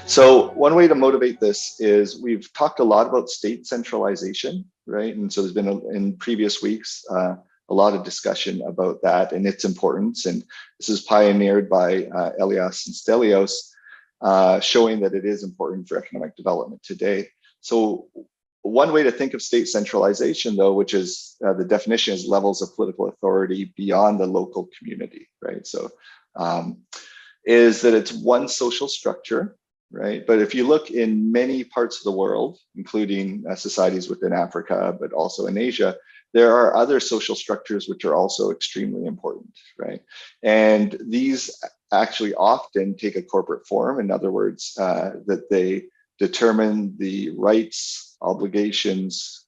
So one way to motivate this is we've talked a lot about state centralization, right? And so there's been in previous weeks a lot of discussion about that and its importance. And this is pioneered by Elias and Stelios, showing that it is important for economic development today. So one way to think of state centralization, though, which is the definition is levels of political authority beyond the local community, right? So is that it's one social structure, right? But if you look in many parts of the world, including societies within Africa, but also in Asia, there are other social structures which are also extremely important, right? And these actually often take a corporate form. In other words, that they determine the rights, obligations,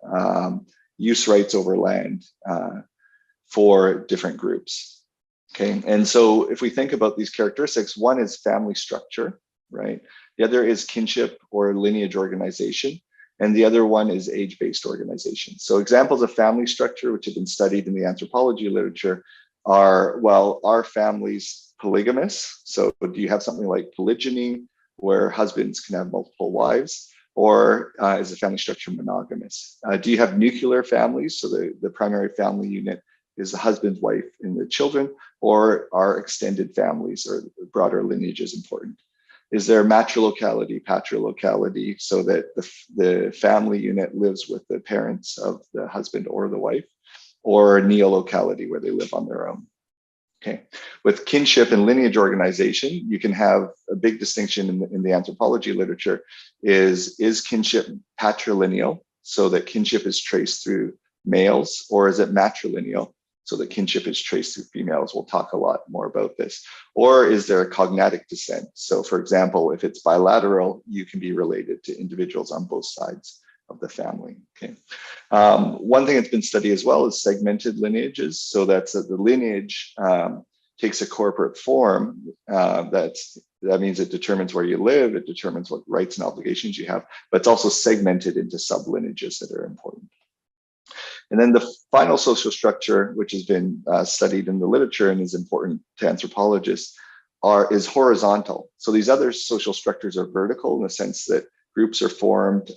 use rights over land for different groups, okay? And so if we think about these characteristics, one is family structure, right? The other is kinship or lineage organization. And the other one is age-based organization. So examples of family structure, which have been studied in the anthropology literature are, well, are families polygamous? So do you have something like polygyny where husbands can have multiple wives? Or is the family structure monogamous? Do you have nuclear families? So the primary family unit is the husband, wife, and the children, or are extended families or broader lineages important? Is there matrilocality, patrilocality, so that the family unit lives with the parents of the husband or the wife, or neolocality, where they live on their own? Okay. With kinship and lineage organization, you can have a big distinction in the anthropology literature is kinship patrilineal, so that kinship is traced through males, or is it matrilineal, so that kinship is traced through females? We'll talk a lot more about this. Or is there a cognatic descent? So for example, if it's bilateral, you can be related to individuals on both sides of the family, okay? One thing that's been studied as well is segmented lineages. So that's that the lineage takes a corporate form. That means it determines where you live, it determines what rights and obligations you have, but it's also segmented into sublineages that are important. And then the final social structure, which has been studied in the literature and is important to anthropologists, is horizontal. So these other social structures are vertical in the sense that groups are formed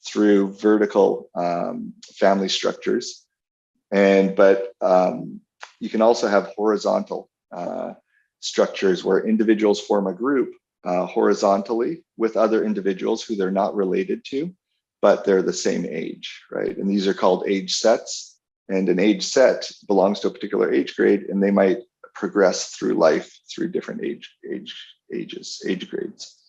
through vertical family structures. But you can also have horizontal structures where individuals form a group horizontally with other individuals who they're not related to, but they're the same age, right? And these are called age sets. And an age set belongs to a particular age grade, and they might progress through life through different age grades.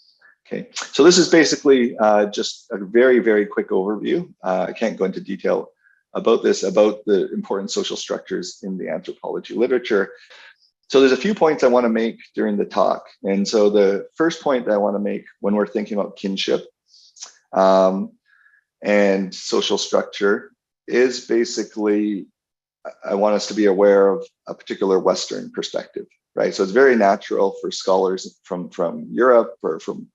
Okay, so this is basically just a very, very quick overview. I can't go into detail about this, about the important social structures in the anthropology literature. So there's a few points I want to make during the talk. And so the first point that I want to make when we're thinking about kinship and social structure is basically, I want us to be aware of a particular Western perspective, right? So it's very natural for scholars from Europe or from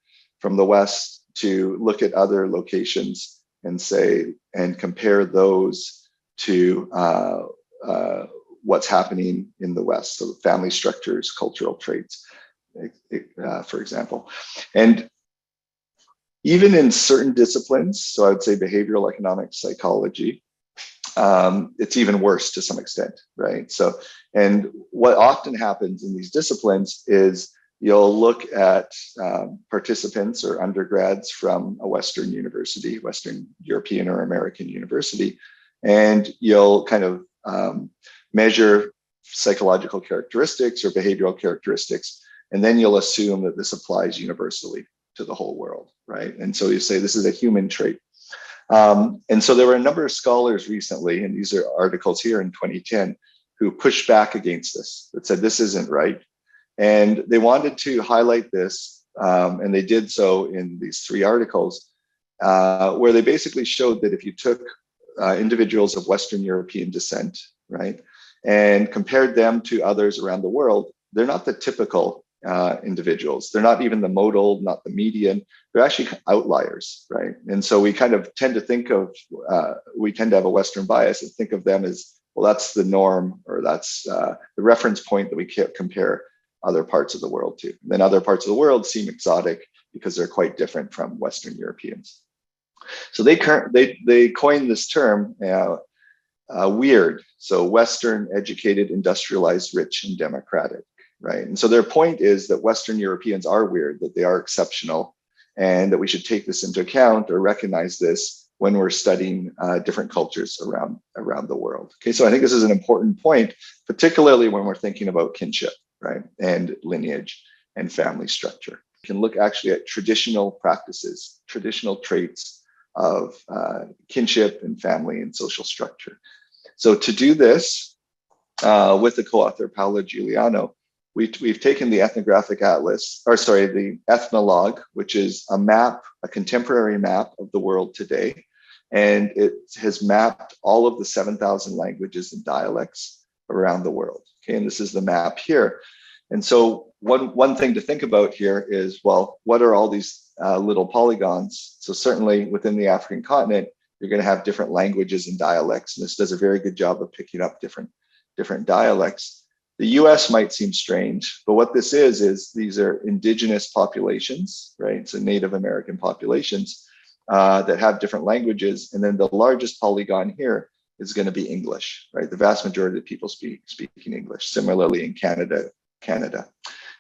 the West to look at other locations and say, and compare those to what's happening in the West. So family structures, cultural traits, for example. And even in certain disciplines, so I would say behavioral economics, psychology, it's even worse to some extent, right? So, and what often happens in these disciplines is you'll look at participants or undergrads from a Western university, Western European or American university, and you'll kind of measure psychological characteristics or behavioral characteristics, and then you'll assume that this applies universally to the whole world, right? And so you say this is a human trait. And so there were a number of scholars recently, and these are articles here in 2010, who pushed back against this, that said this isn't right. And they wanted to highlight this, and they did so in these 3 articles, where they basically showed that if you took individuals of Western European descent, right, and compared them to others around the world, they're not the typical individuals. They're not even the modal, not the median. They're actually outliers, right? And so we kind of tend to think of, we tend to have a Western bias and think of them as, well, that's the norm, or that's the reference point that we can't compare other parts of the world to. Then other parts of the world seem exotic because they're quite different from Western Europeans. So they coined this term WE.I.R.D, so Western, educated, industrialized, rich, and democratic, right? And so their point is that Western Europeans are weird, that they are exceptional, and that we should take this into account or recognize this when we're studying different cultures around the world. Okay, so I think this is an important point, particularly when we're thinking about kinship, right, and lineage and family structure. We can look actually at traditional practices, traditional traits of kinship and family and social structure. So to do this, with the co-author Paolo Giuliano, we've taken the ethnographic atlas, or sorry, the Ethnologue, which is a map, a contemporary map of the world today. And it has mapped all of the 7,000 languages and dialects around the world. Okay, and this is the map here. And so one thing to think about here is, well, what are all these little polygons? So certainly within the African continent, you're going to have different languages and dialects. And this does a very good job of picking up different dialects. The US might seem strange, but what this is these are indigenous populations, right? So Native American populations that have different languages. And then the largest polygon here is going to be English, right? The vast majority of people speaking English. Similarly in Canada.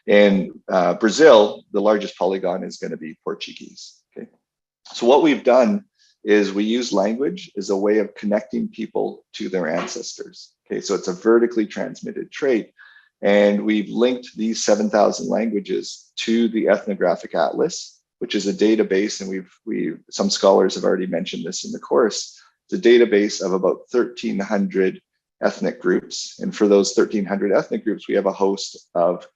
In Brazil, the largest polygon is going to be Portuguese. Okay, so what we've done is we use language as a way of connecting people to their ancestors. Okay, so it's a vertically transmitted trait, and we've linked these 7,000 languages to the Ethnographic Atlas, which is a database, and some scholars have already mentioned this in the course. It's a database of about 1,300 ethnic groups, and for those 1,300 ethnic groups, we have a host of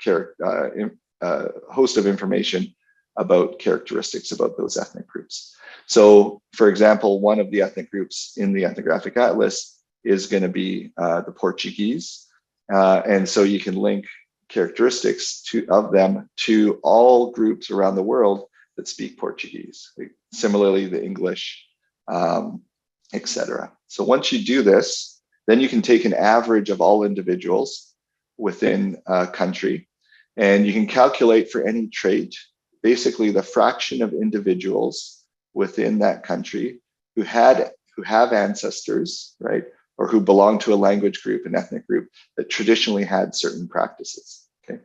information about characteristics about those ethnic groups. So, for example, one of the ethnic groups in the Ethnographic Atlas is going to be the Portuguese, and so you can link characteristics of them to all groups around the world that speak Portuguese. Similarly, the English, etc. So once you do this, then you can take an average of all individuals within a country, and you can calculate for any trait, basically the fraction of individuals within that country who have ancestors, right, or who belong to a language group, an ethnic group that traditionally had certain practices. Okay,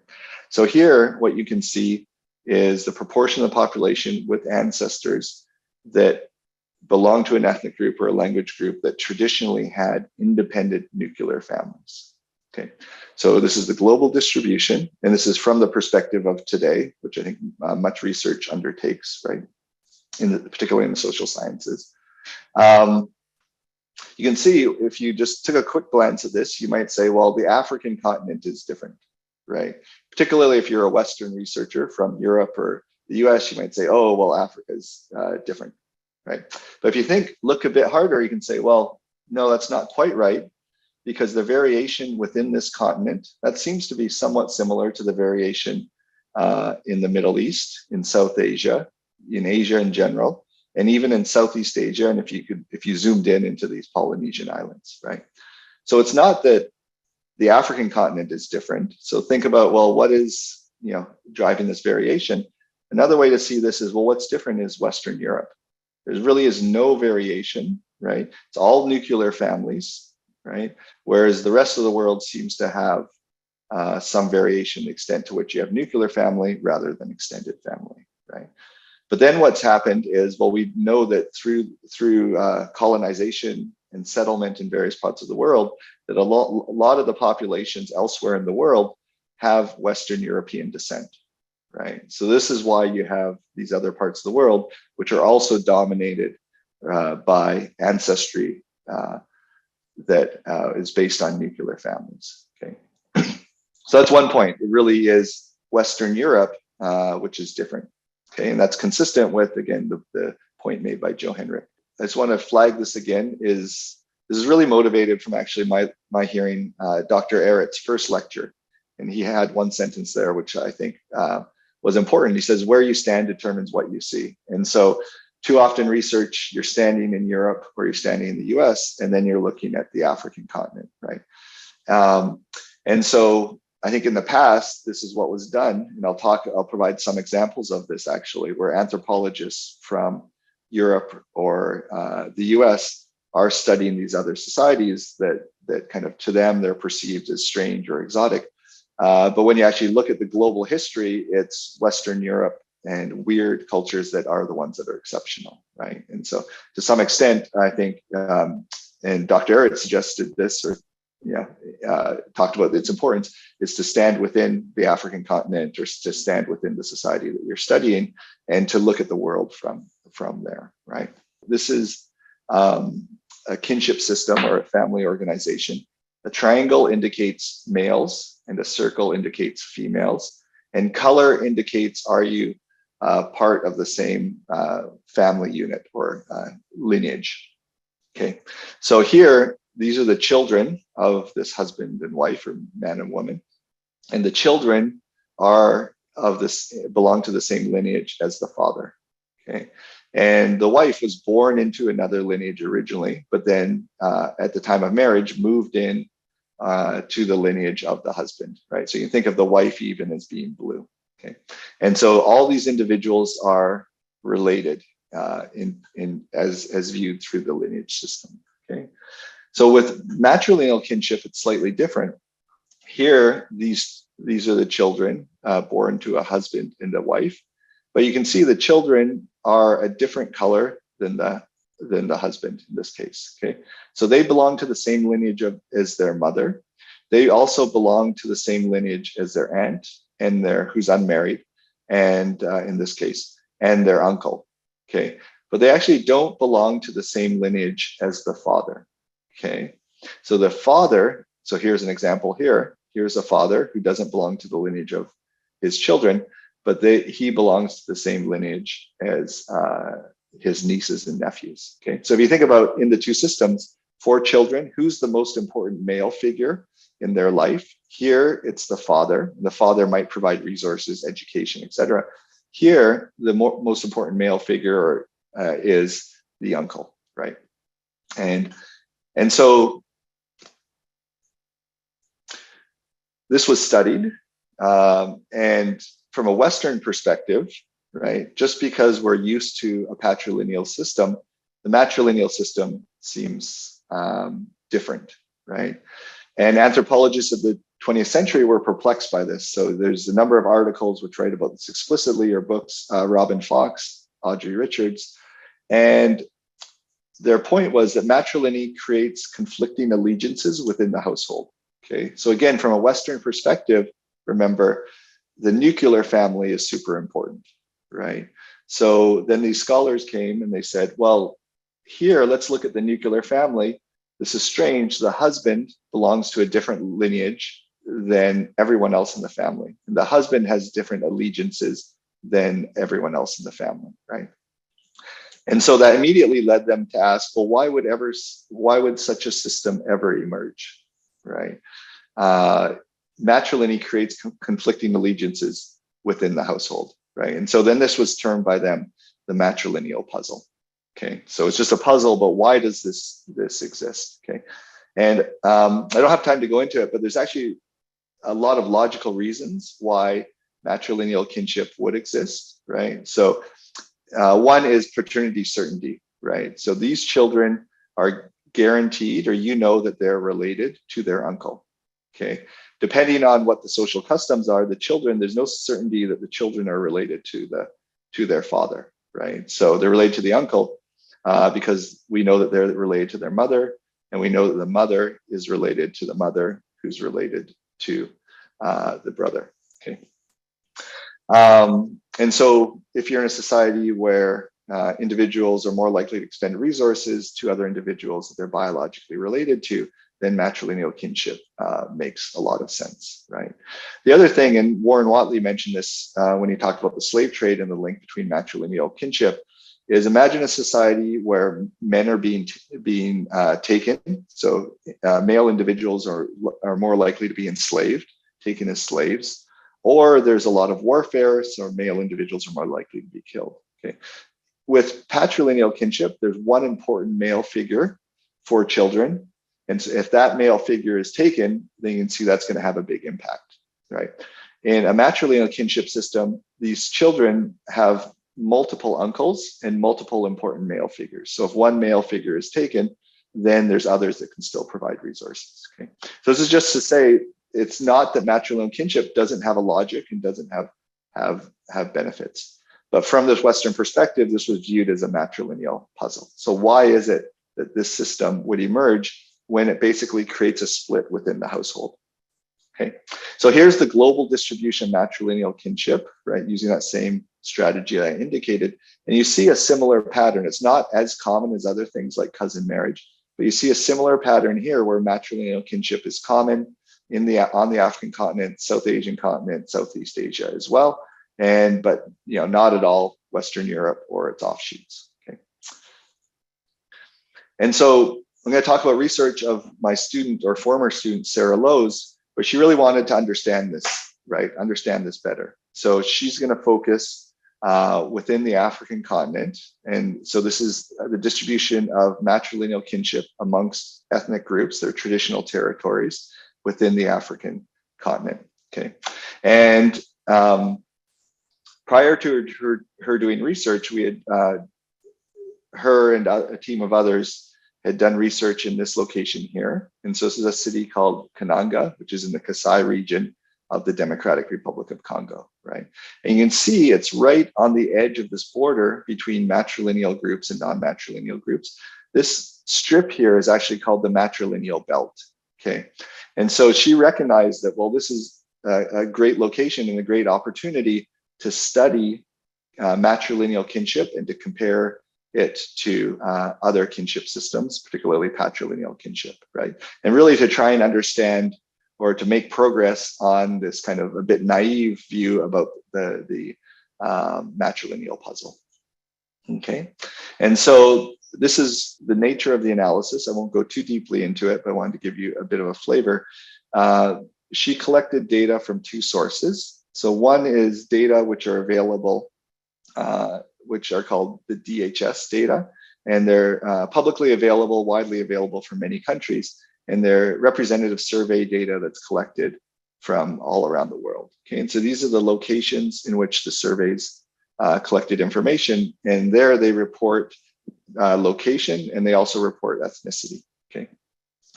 so here what you can see is the proportion of the population with ancestors that belong to an ethnic group or a language group that traditionally had independent nuclear families. Okay, so this is the global distribution, and this is from the perspective of today, which I think much research undertakes, right, particularly in the social sciences. You can see, if you just took a quick glance at this, you might say, well, the African continent is different, right? Particularly if you're a Western researcher from Europe or the US, you might say, oh, well, Africa is different. Right. But if you look a bit harder, you can say, well, no, that's not quite right, because the variation within this continent, that seems to be somewhat similar to the variation in the Middle East, in South Asia, in Asia in general, and even in Southeast Asia. And if you zoomed in into these Polynesian islands, right? So it's not that the African continent is different. So think about, well, what is, driving this variation? Another way to see this is, well, what's different is Western Europe. There really is no variation, right? It's all nuclear families, right? Whereas the rest of the world seems to have some variation, the extent to which you have nuclear family rather than extended family, right? But then what's happened is, well, we know that through colonization and settlement in various parts of the world, that a lot of the populations elsewhere in the world have Western European descent. Right. So this is why you have these other parts of the world, which are also dominated by ancestry that is based on nuclear families. Okay. So that's one point. It really is Western Europe, which is different. Okay. And that's consistent with, again, the point made by Joe Henrik. I just want to flag this again, this is really motivated from actually my hearing Dr. Ehret's first lecture. And he had one sentence there, which I think was important. He says, where you stand determines what you see. And so too often research, you're standing in Europe or you're standing in the US, and then you're looking at the African continent, right? And so I think in the past, this is what was done, and I'll provide some examples of this actually, where anthropologists from Europe or the US are studying these other societies that kind of, to them, they're perceived as strange or exotic. But when you actually look at the global history, it's Western Europe and weird cultures that are the ones that are exceptional, right? And so to some extent, I think, and Dr. Ehret suggested this, or talked about its importance, is to stand within the African continent or to stand within the society that you're studying and to look at the world from there, right? This is a kinship system or a family organization. A triangle indicates males and a circle indicates females, and color indicates, are you part of the same family unit or lineage? Okay, so here, these are the children of this husband and wife, or man and woman, and the children are belong to the same lineage as the father. Okay, and the wife was born into another lineage originally, but then at the time of marriage moved in to the lineage of the husband, right? So you think of the wife even as being blue. Okay, and so all these individuals are related as viewed through the lineage system. Okay, so with matrilineal kinship, it's slightly different. Here, these are the children born to a husband and a wife, but you can see the children are a different color than the husband in this case. Okay, so they belong to the same lineage as their mother. They also belong to the same lineage as their aunt and who's unmarried, and in this case, and their uncle. Okay, but they actually don't belong to the same lineage as the father. Okay, so the father, so here's an example here. Here's a father who doesn't belong to the lineage of his children, but he belongs to the same lineage as his nieces and nephews. Okay, so if you think about in the two systems, for children, who's the most important male figure in their life? Here, it's the father. The father might provide resources, education, etc. Here, the most important male figure is the uncle, right? And so this was studied, and from a Western perspective, right, just because we're used to a patrilineal system, the matrilineal system seems different, right? And anthropologists of the 20th century were perplexed by this. So there's a number of articles which write about this explicitly, or books, Robin Fox, Audrey Richards, and their point was that matrilineal creates conflicting allegiances within the household. Okay, so again, from a Western perspective, remember, the nuclear family is super important, right? So then these scholars came and they said, well, here, let's look at the nuclear family. This is strange. The husband belongs to a different lineage than everyone else in the family. And the husband has different allegiances than everyone else in the family, right? And so that immediately led them to ask, well, why would such a system ever emerge, right? Matrilineal creates conflicting allegiances within the household, right? And so then this was termed by them the matrilineal puzzle. Okay, so it's just a puzzle, but why does this exist? Okay, and I don't have time to go into it, but there's actually a lot of logical reasons why matrilineal kinship would exist, right? So one is paternity certainty, right? So these children are guaranteed, or that they're related to their uncle. Okay, depending on what the social customs are, there's no certainty that the children are related to their father, right? So they're related to the uncle because we know that they're related to their mother, and we know that the mother is related to the mother who's related to the brother. Okay. And so if you're in a society where individuals are more likely to extend resources to other individuals that they're biologically related to, then matrilineal kinship makes a lot of sense, right? The other thing, and Warren Watley mentioned this when he talked about the slave trade and the link between matrilineal kinship, is imagine a society where men are being taken. So male individuals are more likely to be enslaved, taken as slaves, or there's a lot of warfare, so male individuals are more likely to be killed. Okay. With patrilineal kinship, there's one important male figure for children. And so if that male figure is taken, then you can see that's going to have a big impact. right? In a matrilineal kinship system, these children have multiple uncles and multiple important male figures. So if one male figure is taken, then there's others that can still provide resources. Okay, so this is just to say it's not that matrilineal kinship doesn't have a logic and doesn't have benefits, but from this Western perspective, this was viewed as a matrilineal puzzle. So why is it that this system would emerge when it basically creates a split within the household? Okay, so here's the global distribution matrilineal kinship, right? Using that same strategy I indicated, and you see a similar pattern. It's not as common as other things like cousin marriage, but you see a similar pattern here where matrilineal kinship is common on the African continent, South Asian continent, Southeast Asia as well, but not at all Western Europe or its offshoots. Okay, and so I'm going to talk about research of my student or former student Sarah Lowe's, but she really wanted to understand this, right? Understand this better. So she's going to focus within the African continent. And so this is the distribution of matrilineal kinship amongst ethnic groups, their traditional territories within the African continent. Okay. And prior to her doing research, we had her and a team of others had done research in this location here. And so this is a city called Kananga, which is in the Kasai region of the Democratic Republic of Congo, right? And you can see it's right on the edge of this border between matrilineal groups and non-matrilineal groups. This strip here is actually called the matrilineal belt, okay? And so she recognized that, well, this is a great location and a great opportunity to study matrilineal kinship and to compare it to other kinship systems, particularly patrilineal kinship, right? And really to try and understand or to make progress on this kind of a bit naive view about the matrilineal puzzle. Okay, and so this is the nature of the analysis. I won't go too deeply into it, but I wanted to give you a bit of a flavor. She collected data from two sources. So one is data which are available, which are called the DHS data, and they're publicly available, widely available from many countries, and they're representative survey data that's collected from all around the world. Okay, and so these are the locations in which the surveys collected information, and there they report location, and they also report ethnicity. Okay,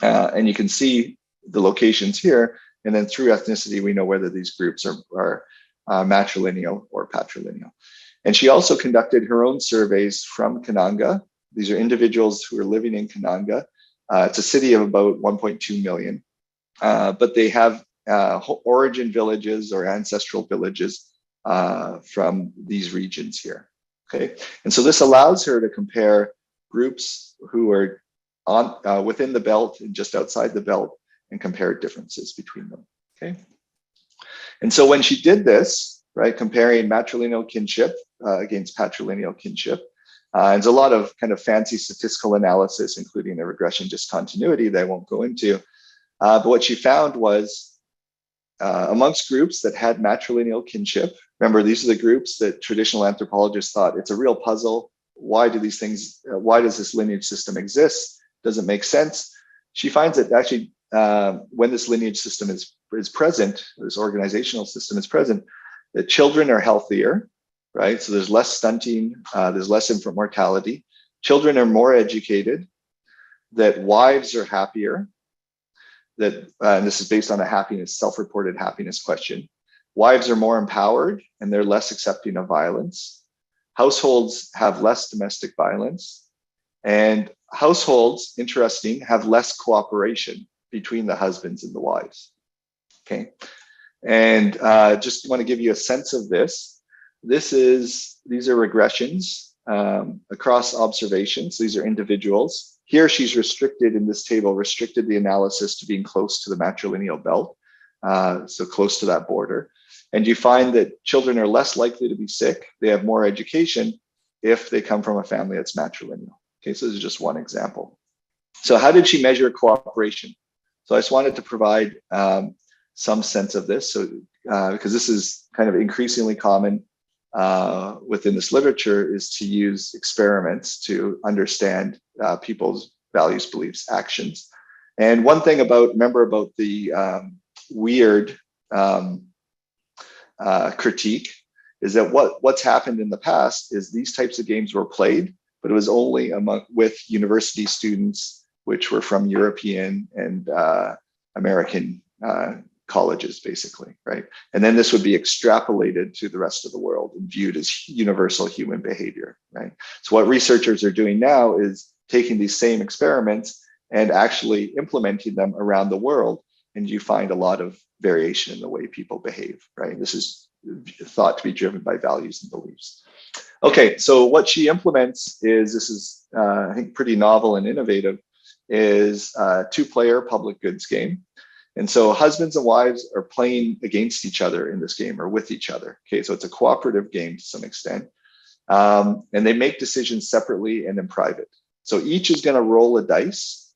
and you can see the locations here, and then through ethnicity, we know whether these groups are matrilineal or patrilineal. And she also conducted her own surveys from Kananga. These are individuals who are living in Kananga. It's a city of about 1.2 million, but they have origin villages or ancestral villages from these regions here. Okay, and so this allows her to compare groups who are within the belt and just outside the belt and compare differences between them. Okay, and so when she did this, right, comparing matrilineal kinship against patrilineal kinship, there's a lot of kind of fancy statistical analysis, including a regression discontinuity that I won't go into. But what she found was amongst groups that had matrilineal kinship, remember, these are the groups that traditional anthropologists thought it's a real puzzle. Why do these things, why does this lineage system exist? Doesn't make sense. She finds that actually when this lineage system is present, this organizational system is present, that children are healthier, right? So there's less stunting, there's less infant mortality. Children are more educated, that wives are happier, that, and this is based on a happiness, self-reported happiness question. Wives are more empowered and they're less accepting of violence. Households have less domestic violence, and households, interesting, have less cooperation between the husbands and the wives. Okay, and just want to give you a sense of this. These are regressions across observations. These are individuals. Here she's restricted in this table, restricted the analysis to being close to the matrilineal belt, so close to that border. And you find that children are less likely to be sick. They have more education if they come from a family that's matrilineal. Okay, so this is just one example. So how did she measure cooperation? So I just wanted to provide some sense of this. So because this is kind of increasingly common within this literature, is to use experiments to understand people's values, beliefs, actions. And one thing about, remember about the W.E.I.R.D critique is that what's happened in the past is these types of games were played, but it was only with university students, which were from European and American colleges, basically, right? And then this would be extrapolated to the rest of the world and viewed as universal human behavior, right? So what researchers are doing now is taking these same experiments and actually implementing them around the world, and you find a lot of variation in the way people behave, right? This is thought to be driven by values and beliefs. Okay, so what she implements is, this is, I think, pretty novel and innovative, is a two-player public goods game. And so husbands and wives are playing against each other in this game, or with each other. Okay, so it's a cooperative game to some extent. And they make decisions separately and in private. So each is going to roll a dice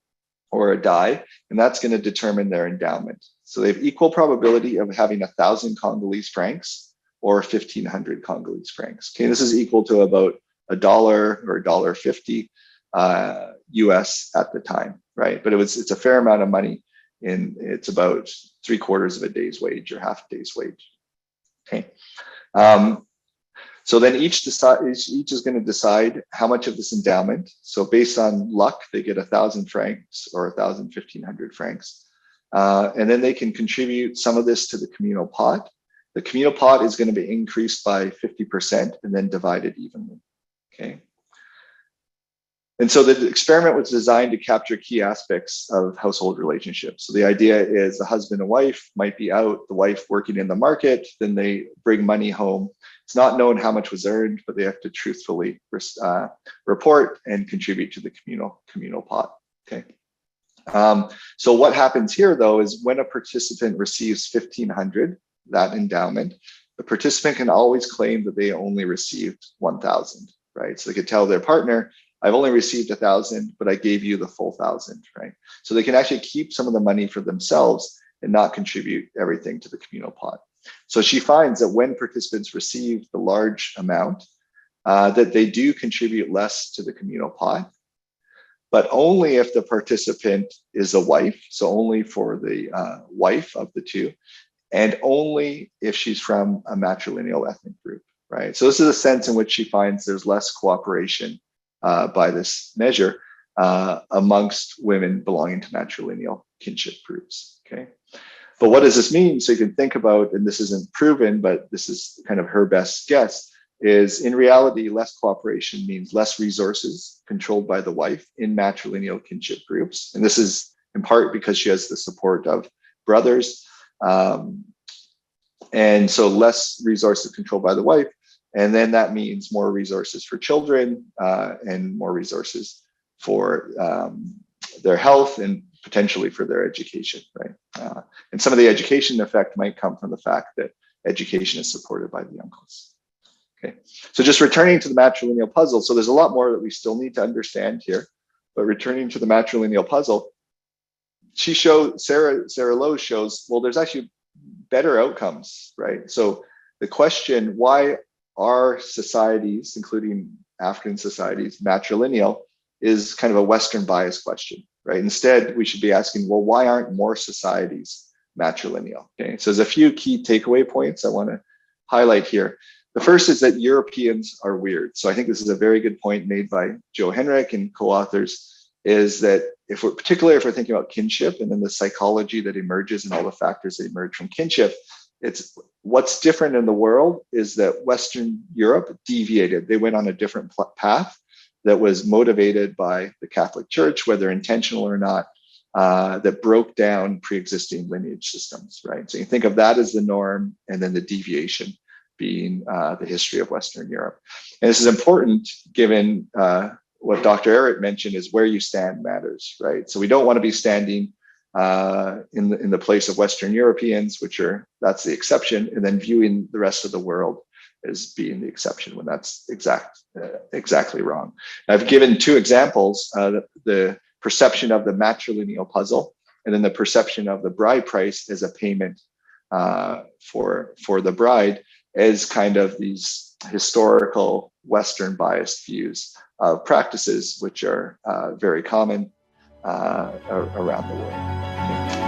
or a die, and that's going to determine their endowment. So they have equal probability of having 1,000 Congolese francs or 1,500 Congolese francs. Okay, this is equal to about $1 or $1.50 US at the time, right? But it's a fair amount of money. It's about 3/4 of a day's wage or half a day's wage. Okay. So then each is going to decide how much of this endowment. So based on luck, they get 1,000 francs or 1,500 francs. And then they can contribute some of this to the communal pot. The communal pot is going to be increased by 50% and then divided evenly. Okay. And so the experiment was designed to capture key aspects of household relationships. So the idea is the husband and wife might be out, the wife working in the market, then they bring money home. It's not known how much was earned, but they have to truthfully report and contribute to the communal pot. Okay. So what happens here, though, is when a participant receives 1,500, that endowment, the participant can always claim that they only received 1,000, right? So they could tell their partner, I've only received 1,000, but I gave you the full 1,000, right? So they can actually keep some of the money for themselves and not contribute everything to the communal pot. So she finds that when participants receive the large amount, that they do contribute less to the communal pot, but only if the participant is a wife, so only for the wife of the two, and only if she's from a matrilineal ethnic group, right? So this is a sense in which she finds there's less cooperation by this measure amongst women belonging to matrilineal kinship groups, okay? But what does this mean? So you can think about, and this isn't proven, but this is kind of her best guess, is in reality, less cooperation means less resources controlled by the wife in matrilineal kinship groups. And this is in part because she has the support of brothers. And so less resources controlled by the wife. And then that means more resources for children and more resources for their health and potentially for their education, right? And some of the education effect might come from the fact that education is supported by the uncles. Okay, so just returning to the matrilineal puzzle. So there's a lot more that we still need to understand here, but returning to the matrilineal puzzle, she shows, Sarah Lowe shows, well, there's actually better outcomes, right? So the question, why are societies, including African societies, matrilineal, is kind of a Western bias question, right? Instead, we should be asking, well, why aren't more societies matrilineal? Okay, so there's a few key takeaway points I want to highlight here. The first is that Europeans are weird. So I think this is a very good point made by Joe Henrich and co-authors, is that particularly if we're thinking about kinship and then the psychology that emerges and all the factors that emerge from kinship, it's what's different in the world is that Western Europe deviated. They went on a different path that was motivated by the Catholic Church, whether intentional or not, that broke down pre-existing lineage systems, right? So you think of that as the norm, and then the deviation being the history of Western Europe. And this is important given what Dr. Ehret mentioned is where you stand matters, right? So we don't want to be standing in the place of Western Europeans, that's the exception, and then viewing the rest of the world as being the exception when that's exactly wrong. I've given two examples, the perception of the matrilineal puzzle, and then the perception of the bride price as a payment for the bride, as kind of these historical Western biased views of practices which are very common around the world. Okay.